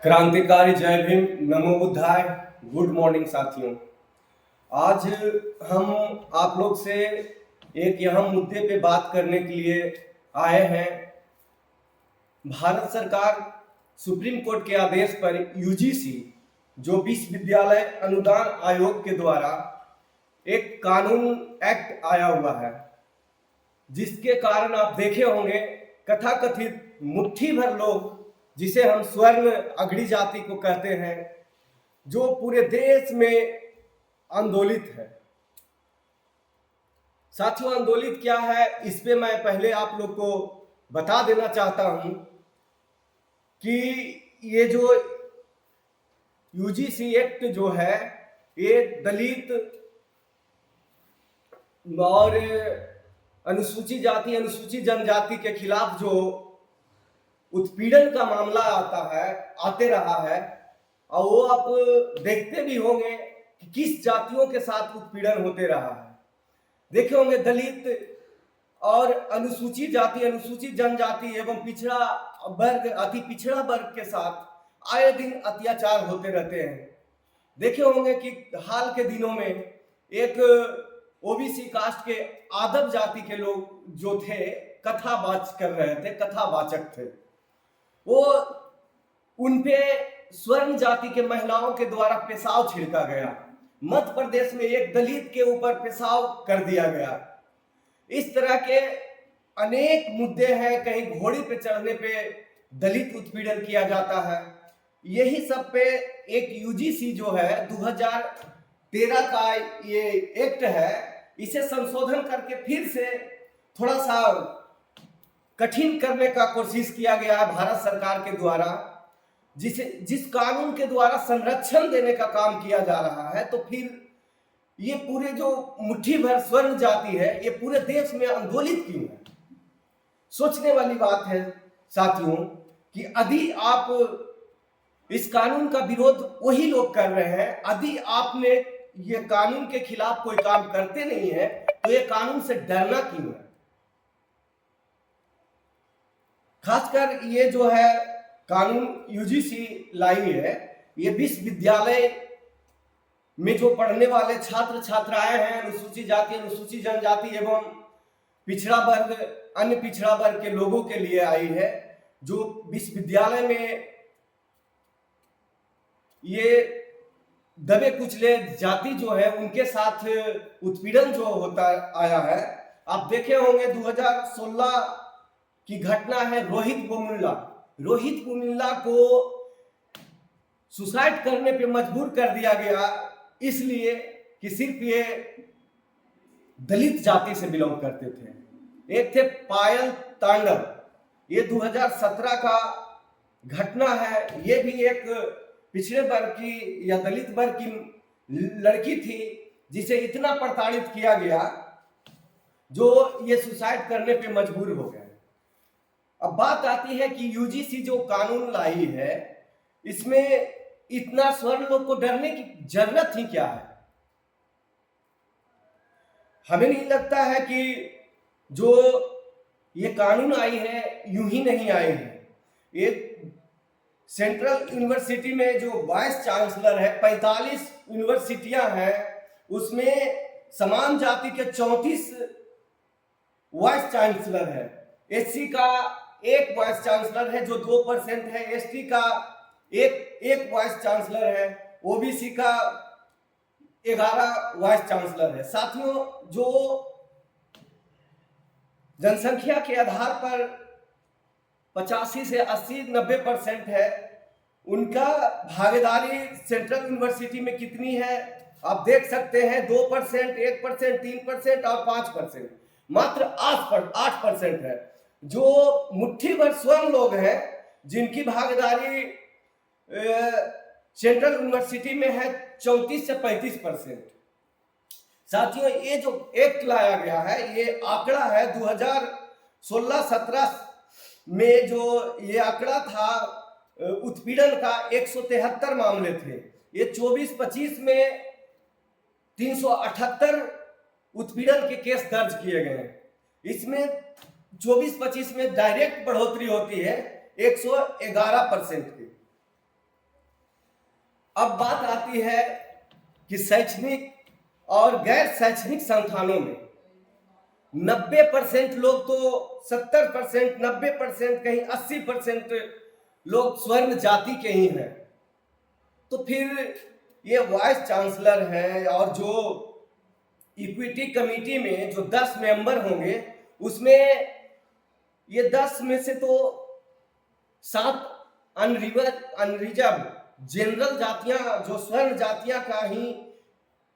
क्रांतिकारी जय भीम, नमो बुद्धाय। Good morning साथियों। आज हम आप लोग से एक यहाँ मुद्दे पे बात करने के लिए आए हैं। भारत सरकार सुप्रीम कोर्ट के आदेश पर यूजीसी जो विश्वविद्यालय अनुदान आयोग के द्वारा एक कानून एक्ट आया हुआ है, जिसके कारण आप देखे होंगे कथाकथित मुट्ठी भर लोग, जिसे हम स्वर्ण अगड़ी जाति को कहते हैं, जो पूरे देश में आंदोलित है। साथियों, आंदोलित क्या है इस पे मैं पहले आप लोग को बता देना चाहता हूं कि ये जो यूजीसी एक्ट जो है, ये दलित और अनुसूचित जाति अनुसूचित जनजाति के खिलाफ जो उत्पीड़न का मामला आते रहा है, और वो आप देखते भी होंगे कि किस जातियों के साथ उत्पीड़न होते रहा है। देखे होंगे दलित और अनुसूचित जाति अनुसूचित जनजाति एवं पिछड़ा वर्ग अति पिछड़ा वर्ग के साथ आए दिन अत्याचार होते रहते हैं। देखे होंगे कि हाल के दिनों में एक ओबीसी कास्ट के आदम जाति के लोग जो थे, कथावाचक कर रहे थे, कथावाचक थे, वो उनपे स्वर्ण जाति के महिलाओं के द्वारा पेशाब छिड़का गया। मध्य प्रदेश में एक दलित के ऊपर पेशाब कर दिया गया। इस तरह के अनेक मुद्दे हैं। कहीं घोड़ी पे चढ़ने पे दलित उत्पीड़न किया जाता है। यही सब पे एक यूजीसी जो है 2013 का ये एक्ट है, इसे संशोधन करके फिर से थोड़ा सा कठिन करने का कोशिश किया गया है भारत सरकार के द्वारा, जिस कानून के द्वारा संरक्षण देने का काम किया जा रहा है। तो फिर ये पूरे जो मुट्ठी भर स्वर्ण जाति है, ये पूरे देश में आंदोलित क्यों है? सोचने वाली बात है साथियों कि यदि आप इस कानून का विरोध वही लोग कर रहे हैं, यदि आपने ये कानून के खिलाफ कोई काम करते नहीं है, तो ये कानून से डरना क्यों है? खासकर ये जो है कानून यूजीसी लाई है, ये विश्वविद्यालय में जो पढ़ने वाले छात्र छात्राएं हैं, अनुसूचित जाति अनुसूचित जनजाति एवं पिछड़ा वर्ग अन्य पिछड़ा वर्ग के लोगों के लिए आई है। जो विश्वविद्यालय में ये दबे कुचले जाति जो है, उनके साथ उत्पीड़न जो होता आया है। आप देखे होंगे 2016 की घटना है। रोहित बोमुल्ला को सुसाइड करने पे मजबूर कर दिया गया, इसलिए कि सिर्फ ये दलित जाति से बिलोंग करते थे। एक थे पायल तांडव, ये 2017 का घटना है। ये भी एक पिछड़े वर्ग की या दलित वर्ग की लड़की थी, जिसे इतना प्रताड़ित किया गया जो ये सुसाइड करने पे मजबूर हो गए। अब बात आती है कि यूजीसी जो कानून लाई है, इसमें इतना स्वर्ण लोग को डरने की जरूरत ही क्या है? हमें नहीं लगता है कि जो ये कानून आई है यूं ही नहीं आए हैं। ये सेंट्रल यूनिवर्सिटी में जो वाइस चांसलर है, 45 यूनिवर्सिटियां हैं, उसमें समान जाति के 34 वाइस चांसलर है। एससी का एक वाइस चांसलर है जो 2% है, एसटी का एक वाइस चांसलर है, ओबीसी का 11 वाइस चांसलर है। साथियों, जो जनसंख्या के आधार पर 85 से 80-90% है, उनका भागीदारी सेंट्रल यूनिवर्सिटी में कितनी है आप देख सकते हैं। 2%, 1%, 3% और 5%, मात्र 8% है। जो मुट्ठी भर स्वर्ण लोग हैं, जिनकी भागीदारी सेंट्रल यूनिवर्सिटी में है 34 से 35%। साथियों, ये जो एक्ट लाया गया है, ये आंकड़ा है 2016-17 में जो ये आंकड़ा था उत्पीड़न का 173 मामले थे। ये 24-25 में 378 उत्पीड़न के केस दर्ज किए गए। इसमें 24-25 में डायरेक्ट बढ़ोतरी होती है 111% की। अब बात आती है कि शैक्षणिक और गैर शैक्षणिक संस्थानों में 90% लोग तो 70%, 90%, कहीं 80% लोग स्वर्ण जाति के ही हैं। तो फिर ये वाइस चांसलर हैं और जो इक्विटी कमेटी में जो 10 मेंबर होंगे उसमें ये 10 में से तो 7 अनरिजर्व जनरल जातियां, जो स्वर्ण जातियां का ही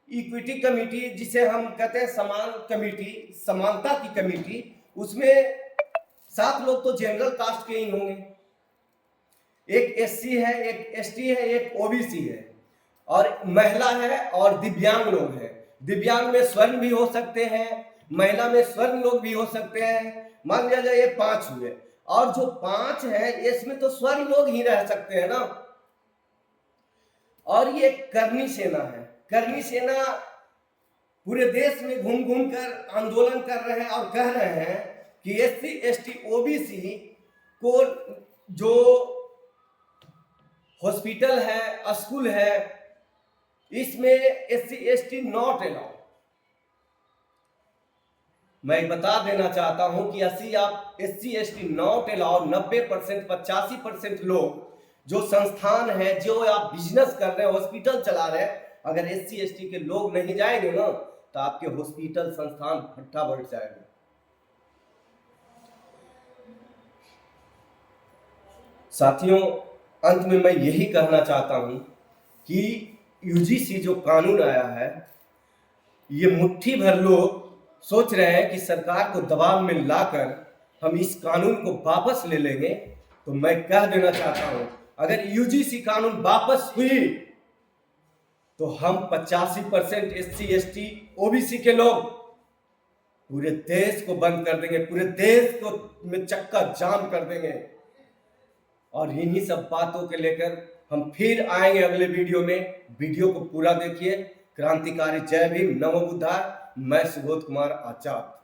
इक्विटी कमेटी, जिसे हम कहते हैं समान कमेटी, समानता की कमेटी, उसमें 7 लोग तो जनरल कास्ट के ही होंगे। एक एससी है, एक एसटी है, एक ओबीसी है और महिला है और दिव्यांग लोग हैं। दिव्यांग में स्वर्ण भी हो सकते हैं, महिला में स्वर्ण लोग भी हो सकते हैं। मान लिया जाए ये 5 हुए और जो 5 है इसमें तो स्वर्ण लोग ही रह सकते हैं ना। और ये करनी सेना है। करनी सेना पूरे देश में घूम घूम कर आंदोलन कर रहे हैं और कह रहे हैं कि एससी एसटी ओबीसी को जो हॉस्पिटल है, स्कूल है, इसमें एससी एसटी नॉट अलाउड। मैं बता देना चाहता हूं कि एससी एसटी नॉट अलाउड। 90%, 85% लोग जो संस्थान है, जो आप बिजनेस कर रहे हैं, हॉस्पिटल चला रहे हैं, अगर एससी एसटी के लोग नहीं जाएंगे ना तो आपके हॉस्पिटल संस्थान फट्टा बैठ जाएगा। साथियों, अंत में मैं यही कहना चाहता हूं कि यूजीसी जो कानून आया है, ये मुट्ठी भर लोग सोच रहे हैं कि सरकार को दबाव में लाकर हम इस कानून को वापस ले लेंगे। तो मैं कह देना चाहता हूं, अगर यूजीसी कानून वापस हुई तो हम 85% एससी एसटी ओबीसी के लोग पूरे देश को बंद कर देंगे, पूरे देश को में चक्का जाम कर देंगे। और इन्हीं सब बातों के लेकर हम फिर आएंगे अगले वीडियो में। वीडियो को पूरा देखिए। क्रांतिकारी जय भीम, नमो बुद्धाय। मैं सुबोध कुमार आचार्य।